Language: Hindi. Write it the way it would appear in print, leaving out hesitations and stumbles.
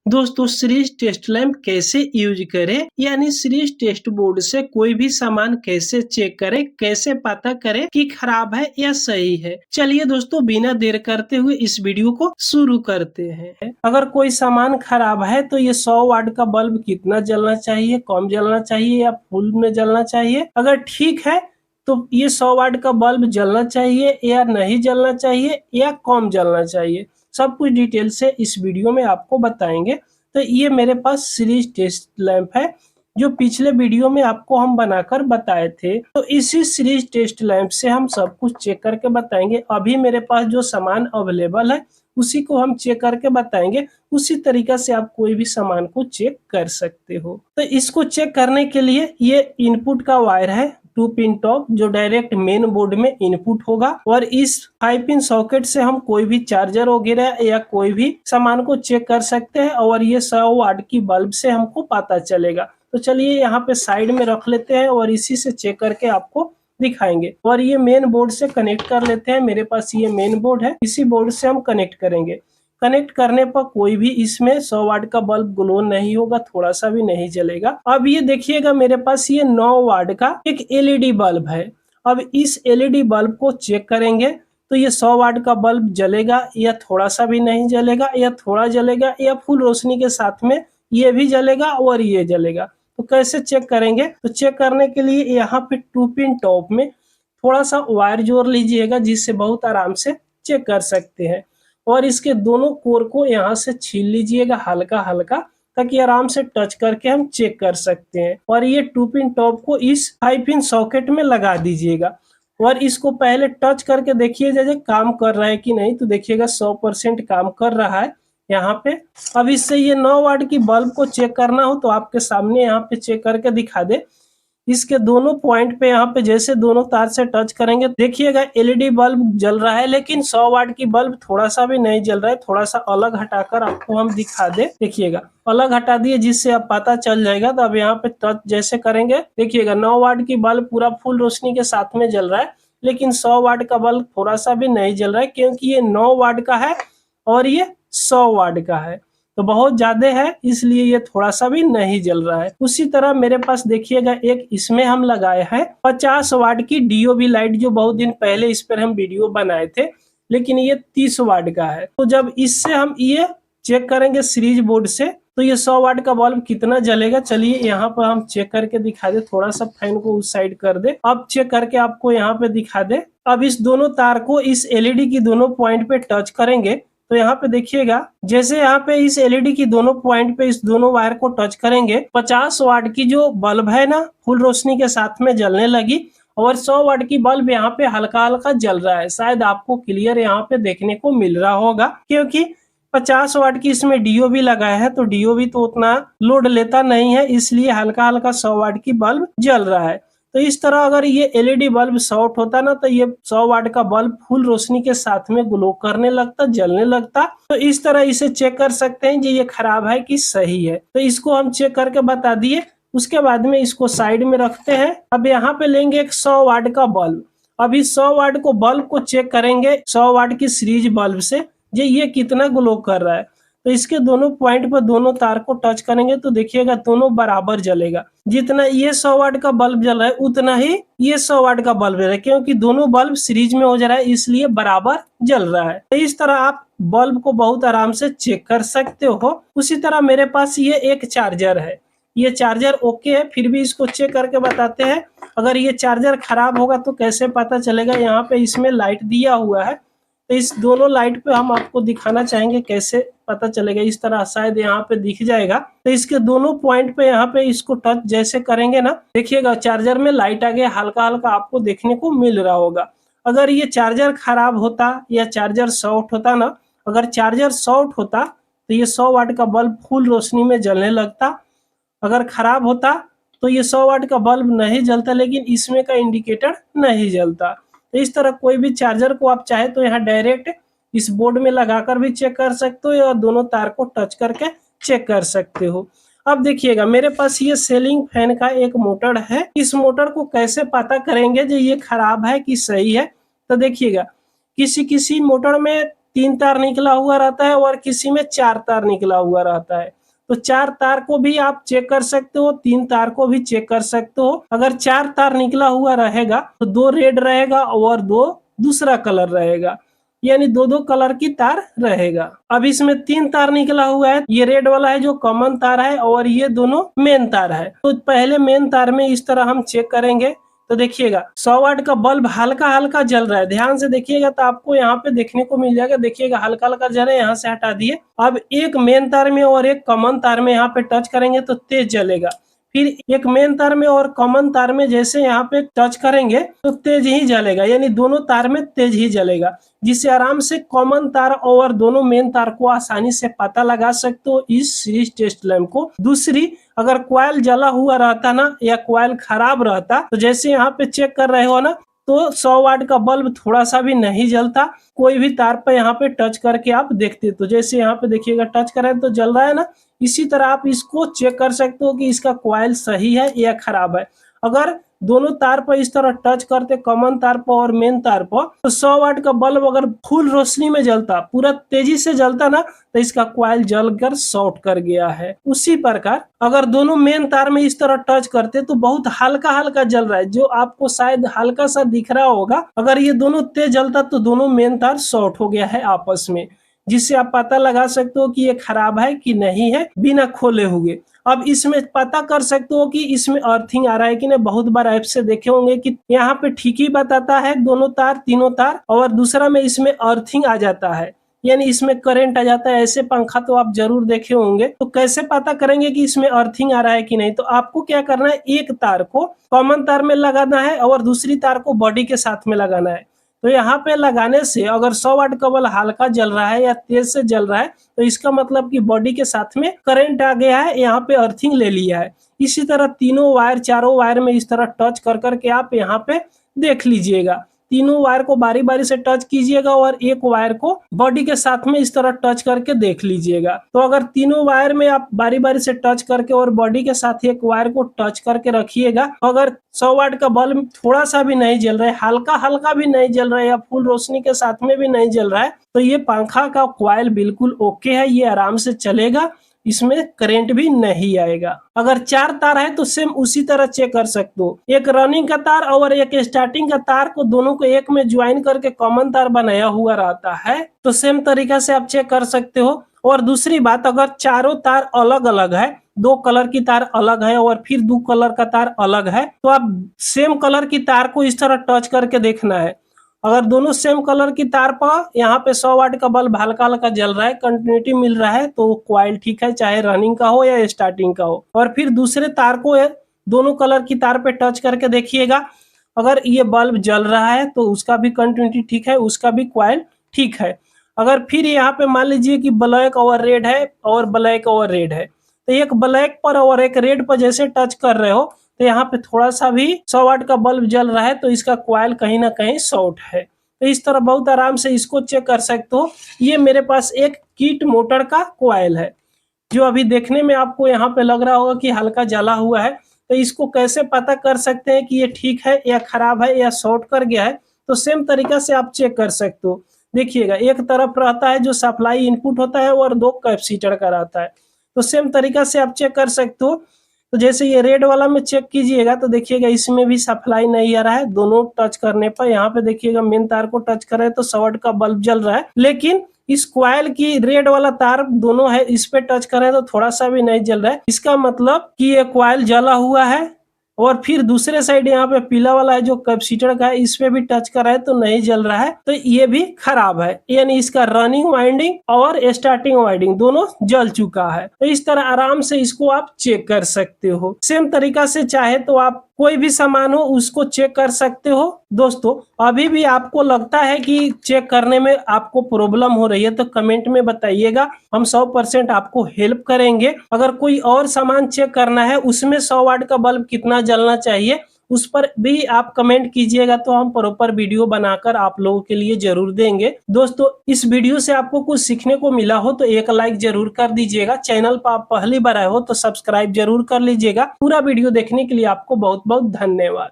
दोस्तों सीरीज टेस्ट लैंप कैसे यूज करें, यानी सीरीज टेस्ट बोर्ड से कोई भी सामान कैसे चेक करें, कैसे पता करें कि खराब है या सही है। चलिए दोस्तों बिना देर करते हुए इस वीडियो को शुरू करते हैं। अगर कोई सामान खराब है तो ये 100 वाट का बल्ब कितना जलना चाहिए, कम जलना चाहिए या फुल में जलना चाहिए। अगर ठीक है तो ये 100 वाट का बल्ब जलना चाहिए या नहीं जलना चाहिए या कम जलना चाहिए, सब कुछ डिटेल से इस वीडियो में आपको बताएंगे। तो ये मेरे पास सीरीज टेस्ट लैंप है जो पिछले वीडियो में आपको हम बनाकर बताए थे। तो इसी सीरीज टेस्ट लैंप से हम सब कुछ चेक करके बताएंगे। अभी मेरे पास जो सामान अवेलेबल है उसी को हम चेक करके बताएंगे। उसी तरीका से आप कोई भी सामान को चेक कर सकते हो। तो इसको चेक करने के लिए ये इनपुट का वायर है 2 पिन टॉप जो डायरेक्ट मेन बोर्ड में इनपुट होगा, और इस 5 पिन सॉकेट से हम कोई भी चार्जर वगैरह या कोई भी सामान को चेक कर सकते हैं, और ये 100 वाट की बल्ब से हमको पता चलेगा। तो चलिए यहाँ पे साइड में रख लेते हैं और इसी से चेक करके आपको दिखाएंगे। और ये मेन बोर्ड से कनेक्ट कर लेते हैं। मेरे पास ये मेन बोर्ड है, इसी बोर्ड से हम कनेक्ट करेंगे। कनेक्ट करने पर कोई भी इसमें 100 वाट का बल्ब ग्लो नहीं होगा, थोड़ा सा भी नहीं जलेगा। अब ये देखिएगा मेरे पास ये 9 वाट का एक एलईडी बल्ब है। अब इस एलईडी बल्ब को चेक करेंगे तो ये 100 वाट का बल्ब जलेगा या थोड़ा सा भी नहीं जलेगा, या थोड़ा जलेगा, या फुल रोशनी के साथ में ये भी जलेगा और ये जलेगा। तो कैसे चेक करेंगे? तो चेक करने के लिए यहाँ पे 2 पिन टॉप में थोड़ा सा वायर जोड़ लीजिएगा, जिससे बहुत आराम से चेक कर सकते हैं। और इसके दोनों कोर को यहाँ से छील लीजिएगा हल्का हल्का, ताकि आराम से टच करके हम चेक कर सकते हैं। और ये 2 पिन टॉप को इस 5 पिन सॉकेट में लगा दीजिएगा और इसको पहले टच करके देखिए जैसे काम कर रहा है कि नहीं। तो देखिएगा 100% काम कर रहा है यहाँ पे। अब इससे ये 9 वाट की बल्ब को चेक करना हो तो आपके सामने यहाँ पे चेक करके दिखा दे। इसके दोनों पॉइंट पे यहाँ पे जैसे दोनों तार से टच करेंगे, देखिएगा एलईडी बल्ब जल रहा है, लेकिन 100 वाट की बल्ब थोड़ा सा भी नहीं जल रहा है। थोड़ा सा अलग हटाकर आपको हम दिखा दे, देखिएगा अलग हटा दिए, जिससे अब पता चल जाएगा। तो अब यहाँ पे टच जैसे करेंगे, देखिएगा 9 वाट की बल्ब पूरा फुल रोशनी के साथ में जल रहा है, लेकिन 100 वाट का बल्ब थोड़ा सा भी नहीं जल रहा है, क्योंकि ये 9 वाट का है और ये 100 वाट का है, तो बहुत ज्यादा है, इसलिए ये थोड़ा सा भी नहीं जल रहा है। उसी तरह मेरे पास देखिएगा एक इसमें हम लगाए हैं 50 वाट की डीओबी लाइट, जो बहुत दिन पहले इस पर हम वीडियो बनाए थे, लेकिन ये 30 वाट का है। तो जब इससे हम ये चेक करेंगे सीरीज बोर्ड से, तो ये 100 वाट का बल्ब कितना जलेगा, चलिए यहाँ पर हम चेक करके दिखा दे। थोड़ा सा फैन को उस साइड कर दे, अब चेक करके आपको यहाँ पे दिखा दे। अब इस दोनों तार को इस एलईडी की दोनों पॉइंट पे टच करेंगे, तो यहाँ पे देखिएगा जैसे यहाँ पे इस एलईडी की दोनों पॉइंट पे इस दोनों वायर को टच करेंगे, 50 वाट की जो बल्ब है ना फुल रोशनी के साथ में जलने लगी, और 100 वाट की बल्ब यहाँ पे हल्का हल्का जल रहा है। शायद आपको क्लियर यहाँ पे देखने को मिल रहा होगा, क्योंकि 50 वाट की इसमें डीओबी लगाया है, तो डीओबी तो उतना लोड लेता नहीं है, इसलिए हल्का हल्का 100 वाट की बल्ब जल रहा है। तो इस तरह अगर ये एलईडी बल्ब शॉर्ट होता ना, तो ये 100 वाट का बल्ब फुल रोशनी के साथ में ग्लो करने लगता, जलने लगता। तो इस तरह इसे चेक कर सकते हैं कि ये खराब है कि सही है। तो इसको हम चेक करके बता दिए। उसके बाद में इसको साइड में रखते हैं। अब यहाँ पे लेंगे एक 100 वाट का बल्ब। अब इस 100 वाट को बल्ब को चेक करेंगे 100 वाट की सीरीज बल्ब से, ये कितना ग्लो कर रहा है। तो इसके दोनों पॉइंट पर दोनों तार को टच करेंगे, तो देखिएगा दोनों बराबर जलेगा। जितना ये 100 वाट का बल्ब जल रहा है उतना ही ये 100 वाट का बल्ब जल रहा है, क्योंकि दोनों बल्ब सीरीज में हो जा रहा है, इसलिए बराबर जल रहा है। तो इस तरह आप बल्ब को बहुत आराम से चेक कर सकते हो। उसी तरह मेरे पास ये एक चार्जर है। ये चार्जर ओके है, फिर भी इसको चेक करके बताते हैं। अगर ये चार्जर खराब होगा तो कैसे पता चलेगा? यहाँ पे इसमें लाइट दिया हुआ है, तो इस दोनों लाइट पे हम आपको दिखाना चाहेंगे कैसे पता चलेगा। इस तरह शायद यहाँ पे दिख जाएगा। तो इसके दोनों पॉइंट पे यहाँ पे इसको टच जैसे करेंगे ना, देखिएगा चार्जर में लाइट आ गया, हल्का हल्का आपको देखने को मिल रहा होगा। अगर ये चार्जर खराब होता या चार्जर शॉर्ट होता ना, अगर चार्जर शॉर्ट होता तो ये 100 वाट का बल्ब फुल रोशनी में जलने लगता। अगर खराब होता तो ये 100 वाट का बल्ब नहीं जलता, लेकिन इसमें का इंडिकेटर नहीं जलता। तो इस तरह कोई भी चार्जर को आप चाहे तो यहाँ डायरेक्ट इस बोर्ड में लगाकर भी चेक कर सकते हो, या दोनों तार को टच करके चेक कर सकते हो। अब देखिएगा मेरे पास ये सीलिंग फैन का एक मोटर है। इस मोटर को कैसे पता करेंगे जो ये खराब है कि सही है? तो देखिएगा किसी मोटर में 3 तार निकला हुआ रहता है और किसी में 4 तार निकला हुआ रहता है। तो 4 तार को भी आप चेक कर सकते हो, 3 तार को भी चेक कर सकते हो। अगर 4 तार निकला हुआ रहेगा तो 2 रेड रहेगा और 2 दूसरा कलर रहेगा, यानी 2-2 कलर की तार रहेगा। अब इसमें 3 तार निकला हुआ है, ये रेड वाला है जो कॉमन तार है और ये दोनों मेन तार है। तो पहले मेन तार में इस तरह हम चेक करेंगे। तो देखिएगा 100 वाट का बल्ब हल्का हल्का जल रहा है, ध्यान से देखिएगा तो आपको यहाँ पे देखने को मिल जाएगा। देखिएगा हल्का हल्का जल रहा है, यहाँ से हटा दिए। अब एक मेन तार में और एक कॉमन तार में यहाँ पे टच करेंगे तो तेज जलेगा। फिर एक मेन तार में और कॉमन तार में जैसे यहाँ पे टच करेंगे तो तेज ही जलेगा, यानी दोनों तार में तेज ही जलेगा, जिससे आराम से कॉमन तार और दोनों मेन तार को आसानी से पता लगा सकते हो इस सीरीज टेस्ट लैंप को। दूसरी, अगर कॉइल जला हुआ रहता ना या कॉइल खराब रहता तो जैसे यहाँ पे चेक कर रहे हो ना, तो 100 वाट का बल्ब थोड़ा सा भी नहीं जलता। कोई भी तार पर यहाँ पे टच करके आप देखते, तो जैसे यहाँ पे देखिएगा टच कर रहे हैं तो जल रहा है ना। इसी तरह आप इसको चेक कर सकते हो कि इसका कॉइल सही है या खराब है। अगर दोनों तार पर इस तरह टच करते, कॉमन तार पर और मेन तार पर, तो 100 वाट का बल्ब अगर फुल रोशनी में जलता, पूरा तेजी से जलता ना, तो इसका कॉइल जलकर शॉर्ट कर गया है। उसी प्रकार अगर दोनों मेन तार में इस तरह टच करते तो बहुत हल्का हल्का जल रहा है, जो आपको शायद हल्का सा दिख रहा होगा। अगर ये दोनों तेज जलता तो दोनों मेन तार शॉर्ट हो गया है आपस में, जिससे आप पता लगा सकते हो कि ये खराब है कि नहीं है बिना खोले हुए। अब इसमें पता कर सकते हो कि इसमें अर्थिंग आ रहा है कि नहीं। बहुत बार ऐप से देखे होंगे कि यहाँ पे ठीक ही बताता है दोनों तार, तीनों तार, और दूसरा में इसमें अर्थिंग आ जाता है, यानी इसमें करंट आ जाता है। ऐसे पंखा तो आप जरूर देखे होंगे। तो कैसे पता करेंगे कि इसमें अर्थिंग आ रहा है कि नहीं? तो आपको क्या करना है, एक तार को कॉमन तार में लगाना है और दूसरी तार को बॉडी के साथ में लगाना है। तो यहाँ पे लगाने से अगर 100 वाट का बल्ब हल्का जल रहा है या तेज से जल रहा है तो इसका मतलब कि बॉडी के साथ में करंट आ गया है, यहाँ पे अर्थिंग ले लिया है। इसी तरह तीनों वायर, चारों वायर में इस तरह टच कर करके आप यहाँ पे देख लीजिएगा। तीनों वायर को बारी बारी से टच कीजिएगा और एक वायर को बॉडी के साथ में इस तरह टच करके देख लीजिएगा। तो अगर तीनों वायर में आप बारी बारी से टच करके और बॉडी के साथ एक वायर को टच करके रखिएगा, अगर 100 वाट का बल्ब थोड़ा सा भी नहीं जल रहा है, हल्का हल्का भी नहीं जल रहा है या फुल रोशनी के साथ में भी नहीं जल रहा है, तो ये पंखा का कॉइल बिल्कुल ओके है, ये आराम से चलेगा, इसमें करंट भी नहीं आएगा। अगर 4 तार है तो सेम उसी तरह चेक कर सकते हो। एक रनिंग का तार और एक स्टार्टिंग का तार को दोनों को एक में ज्वाइन करके कॉमन तार बनाया हुआ रहता है, तो सेम तरीका से आप चेक कर सकते हो। और दूसरी बात, अगर चारों तार अलग अलग है, 2 कलर की तार अलग है और फिर 2 कलर का तार अलग है, तो आप सेम कलर की तार को इस तरह टच करके देखना है। अगर दोनों सेम कलर की तार पर यहाँ पे 100 वाट का बल्ब हल्का हल्का जल रहा है, कंटिन्यूटी मिल रहा है, तो कॉइल ठीक है, चाहे रनिंग का हो या स्टार्टिंग का हो। और फिर दूसरे तार को दोनों कलर की तार पे टच करके देखिएगा, अगर ये बल्ब जल रहा है तो उसका भी कंटिन्यूटी ठीक है, उसका भी कॉइल ठीक है। अगर फिर यहाँ पे मान लीजिए कि ब्लैक और रेड है और ब्लैक और रेड है, तो एक ब्लैक पर और एक रेड पर जैसे टच कर रहे हो तो यहाँ पे थोड़ा सा भी 100 वाट का बल्ब जल रहा है, तो इसका कॉइल कहीं ना कहीं शॉर्ट है। तो इस तरह बहुत आराम से इसको चेक कर सकते हो। ये मेरे पास एक किट मोटर का कॉइल है, जो अभी देखने में आपको यहाँ पे लग रहा होगा कि हल्का जला हुआ है। तो इसको कैसे पता कर सकते हैं कि ये ठीक है या खराब है या शॉर्ट कर गया है? तो सेम तरीका से आप चेक कर सकते हो। देखिएगा, एक तरफ रहता है जो सप्लाई इनपुट होता है और 2 कैपेसिटर का रहता है। तो सेम तरीका से आप चेक कर सकते हो। तो जैसे ये रेड वाला में चेक कीजिएगा तो देखिएगा इसमें भी सप्लाई नहीं आ रहा है। दोनों टच करने पर यहाँ पे देखिएगा मेन तार को टच कर रहे हैं तो 100 वाट का बल्ब जल रहा है, लेकिन इस कॉइल की रेड वाला तार दोनों है, इस पे टच कर रहे हैं तो थोड़ा सा भी नहीं जल रहा है। इसका मतलब कि ये कॉइल जला हुआ है। और फिर दूसरे साइड यहाँ पे पीला वाला है जो कैपेसिटर का है, इस पे भी टच कर रहा है तो नहीं जल रहा है, तो ये भी खराब है, यानी इसका रनिंग वाइंडिंग और स्टार्टिंग वाइंडिंग दोनों जल चुका है। तो इस तरह आराम से इसको आप चेक कर सकते हो। सेम तरीका से चाहे तो आप कोई भी सामान हो उसको चेक कर सकते हो। दोस्तों, अभी भी आपको लगता है कि चेक करने में आपको प्रॉब्लम हो रही है तो कमेंट में बताइएगा, हम 100% आपको हेल्प करेंगे। अगर कोई और सामान चेक करना है, उसमें 100 वाट का बल्ब कितना जलना चाहिए, उस पर भी आप कमेंट कीजिएगा, तो हम प्रॉपर वीडियो बनाकर आप लोगों के लिए जरूर देंगे। दोस्तों, इस वीडियो से आपको कुछ सीखने को मिला हो तो एक लाइक जरूर कर दीजिएगा। चैनल पर आप पहली बार आए हो तो सब्सक्राइब जरूर कर लीजिएगा। पूरा वीडियो देखने के लिए आपको बहुत बहुत धन्यवाद।